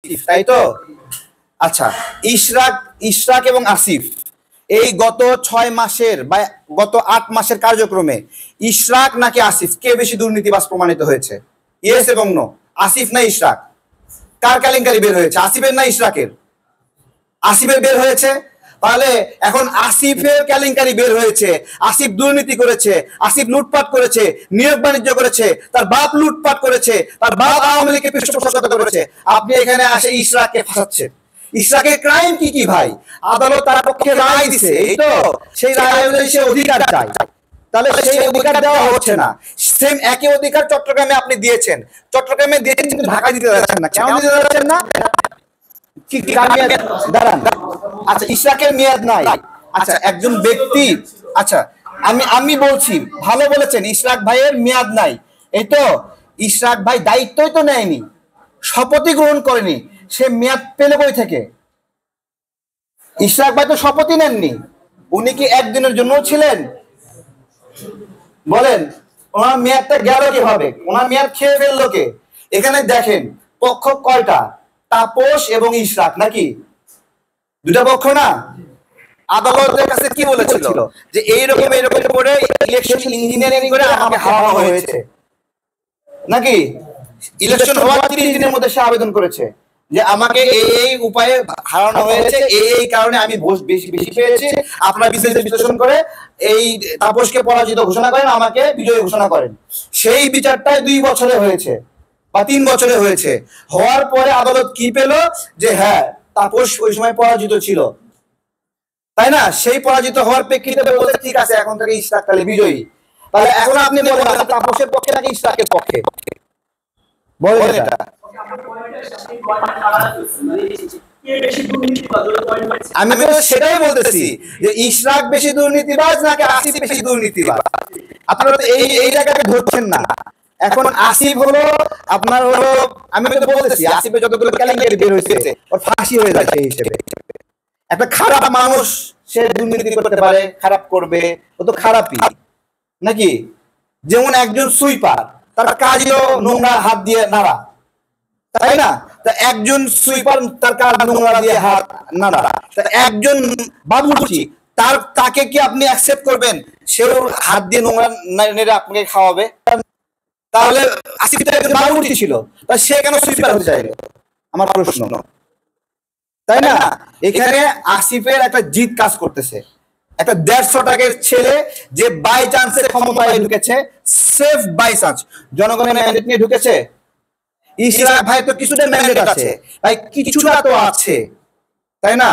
আসিফ, তাই তো? আচ্ছা, ইশরাক ইশরাক এবং আসিফ এই গত 6 মাসের বা গত 8 মাসের কার্যক্রমে ইশরাক নাকি আসিফ কে বেশি দুর্নীতিবাজ প্রমাণিত হয়েছে? ইয়েস এবং নো। আসিফ না ইশরাক? কার কেলেঙ্কারি বের হয়েছে, আসিফের না ইশরাকের? আসিফের বের হয়েছে। তাহলে এখন আসিফের কেলেঙ্কারি বের হয়েছে, আসিফ দুর্নীতি করেছে, আসিফ লুটপাট করেছে, নিয়োগ বাণিজ্য করেছে, তার বাপ লুটপাট করেছে, তার বাপ আওয়ামী লীগকে পৃষ্ঠপোষকতা করেছে। আপনি এখানে আসে ইশরাককে ফাঁসাচ্ছেন। ইশরাকের ক্রাইম কি কি ভাই? আদালত তার পক্ষে রায় দিছে, এই তো সেই রায় অনুযায়ী সে অধিকার চায়, তাহলে সেই অধিকার দেওয়া হচ্ছে না। সেম একই অধিকার চট্টগ্রামে আপনি দিয়েছেন, চট্টগ্রামে দিয়েছেন কিন্তু ঢাকা দিতে যাচ্ছেন না। কেন দিতে যাচ্ছেন না? দাঁড়ান, আচ্ছা ইশরাকের মেয়াদ নাই। আচ্ছা একজন ব্যক্তি, আচ্ছা আমি বলছি, ভালো বলেছেন, ইশরাক ভাইয়ের মেয়াদ নাই, এই তো। ইশরাক ভাই দায়িত্বই তো নেয়নি, শপথই গ্রহণ করেনি, সে মেয়াদ পেলে বই থেকে? ইশরাক ভাই তো শপথই নেননি। উনি কি একদিনের জন্য ছিলেন? বলেন, ওনার মেয়াদটা গেল কিভাবে? ওনার মেয়াদ খেয়ে ফেললো কে? এখানে দেখেন পক্ষ কয়টা, তাপস এবং ইশরাক, নাকি দুটা পক্ষ না? আদালতের কাছে কি বলেছিল যে এইরকম এরকম করে ইলেকশন ইঞ্জিনিয়ারিং করে আমাকে হারানো হয়েছে, নাকি? ইলেকশন হওয়ার 30 দিনের মধ্যে সে আবেদন করেছে যে আমাকে এই উপায়ে হারানো হয়েছে, এই কারণে আমি বেশি পেয়েছি, আপনারা বিশ্লেষণ করে এই তাপসকে পরাজিত ঘোষণা করেন, আমাকে বিজয়ী ঘোষণা করেন। সেই বিচারটাই 2 বছরে হয়েছে বা 3 বছরে হয়েছে। হওয়ার পরে আদালত কি পেল যে হ্যাঁ তাপস ওই সময় পরাজিত ছিল, তাই না? সেই পরাজিত হওয়ার প্রেক্ষিতে বলে ঠিক আছে এখন থেকে ইশরাক তাহলে বিজয়ী। তাহলে এখন আপনি বলেন তাপসের পক্ষে নাকি ইশরাকের পক্ষে? বলেন এটা। আমি তো সেটাই বলতেছি যে ইশরাক বেশি দুর্নীতিবাজ নাকি আসিফ বেশি দুর্নীতিবাজ। আপনারা তো এই জায়গাটা ধরছেন না। এখন আসিফ হলো আপনার হলো, আমি তো বলতেছি আসিফের যতগুলো কেলেঙ্কারি বের হয়েছে ওর ফাঁসি হয়ে যায় সেই হিসেবে। একটা খারাপ মানুষ সে দুর্নীতি করতে পারে, খারাপ করবে, ও তো খারাপই, নাকি? যেমন একজন সুইপার, তার কাজও নোংরা হাত দিয়ে নাড়া, তাই না? তা একজন সুইপার তার কাজ নোংরা দিয়ে হাত নাড়া, তা একজন বাবুর্চি তাকে কি আপনি অ্যাকসেপ্ট করবেন সেও হাত দিয়ে নোংরা নেড়ে আপনাকে খাওয়াবে? তাহলে আসিফ তো একজন বাবুর্চি ছিল, তা সে কেন সুইপার হতে চাইল? আমার প্রশ্ন, তাই না? এখানে আসিফের একটা জিত কাজ করতেছে। একটা 150 টাকার ছেলে যে বাই চান্সে ক্ষমতায় ঢুকেছে, সেফ বাই চান্স, জনগণের ম্যান্ডেট নিয়ে ঢুকেছে। ইশরাক ভাই তো কিছুটা ম্যান্ডেট আছে, ভাই কিছুটা তো আছে, তাই না?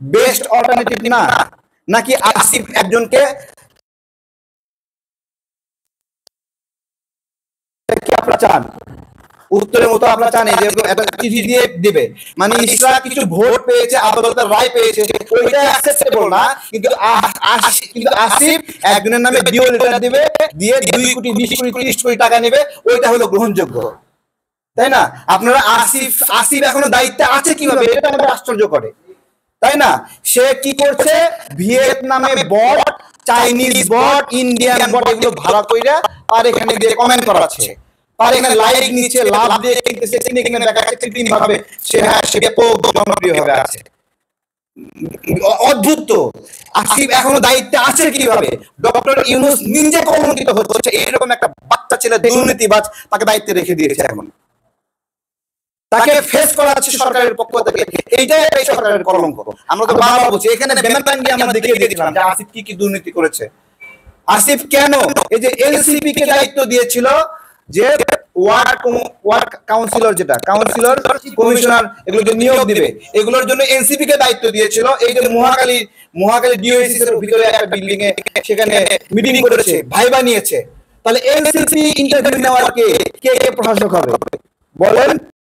বেস্ট অল্টারনেটিভ না নাকি আসিফ একজনকে কি আপনারা চান? উত্তরের মতো আপনারা চান যে একটা চিঠি দিয়ে দিবে, মানে ইশরাক কিছু ভোট পেয়েছে, আদালতের রায় পেয়েছে, ওইটা অ্যাকসেপ্টেবল না, কিন্তু আসিফ একজনের নামে ডিও লেটার দিবে, দিয়ে 2 কোটি 20 কোটি 30 কোটি টাকা নেবে, ওইটা হলো গ্রহণযোগ্য, তাই না? আপনারা আসিফ এখনো দায়িত্বে আছে কিভাবে, এটা আমাদের আশ্চর্য করে, তাই না? সে কি করছে, ভিয়েতনামে বট, চাইনিজ বট, ইন্ডিয়ান বট এগুলো ভাড়া কইরা আর এখানে দিয়ে কমেন্ট করাচ্ছে, আর এখানে লাইক নিচে লাভ দিয়ে কিনতেছে, কিনে দেখাচ্ছে কৃত্রিম ভাবে সে ব্যাপক জনপ্রিয় হবে আছে। অদ্ভুত তো। আসিফ এখনো দায়িত্বে আছে কিভাবে? ডক্টর ইউনূস নিজে কলঙ্কিত হচ্ছে, এরকম একটা বাচ্চা ছেলে দুর্নীতিবাজ তাকে দায়িত্বে রেখে দিয়েছে, এখন তাকে ফেস করা হচ্ছে সরকারের পক্ষ থেকে। এইটাই এই সরকারের কলঙ্ক। আমরা তো বারবার বলছি, এখানে বেমাতান দিয়ে আমরা দেখিয়ে দিয়েছিলাম যে আসিফ কি দুর্নীতি করেছে। আসিফ কেন এই যে এলসিপি কে দায়িত্ব দিয়েছিল যে ওয়ার্ড কাউন্সিলর, যেটা কাউন্সিলর কমিশনার এগুলোকে নিয়োগ দিবে, এগুলোর জন্য এনসিপি কে দায়িত্ব দিয়েছিল। এই যে মহাখালী ডিওএসিস এর ভিতরে একটা বিল্ডিং এ সেখানে মিটিং করেছে, ভাইবা নিয়েছে, তাহলে এনসিপি ইন্টারভিউ নেওয়ার কে কে প্রশাসক হবে বলেন?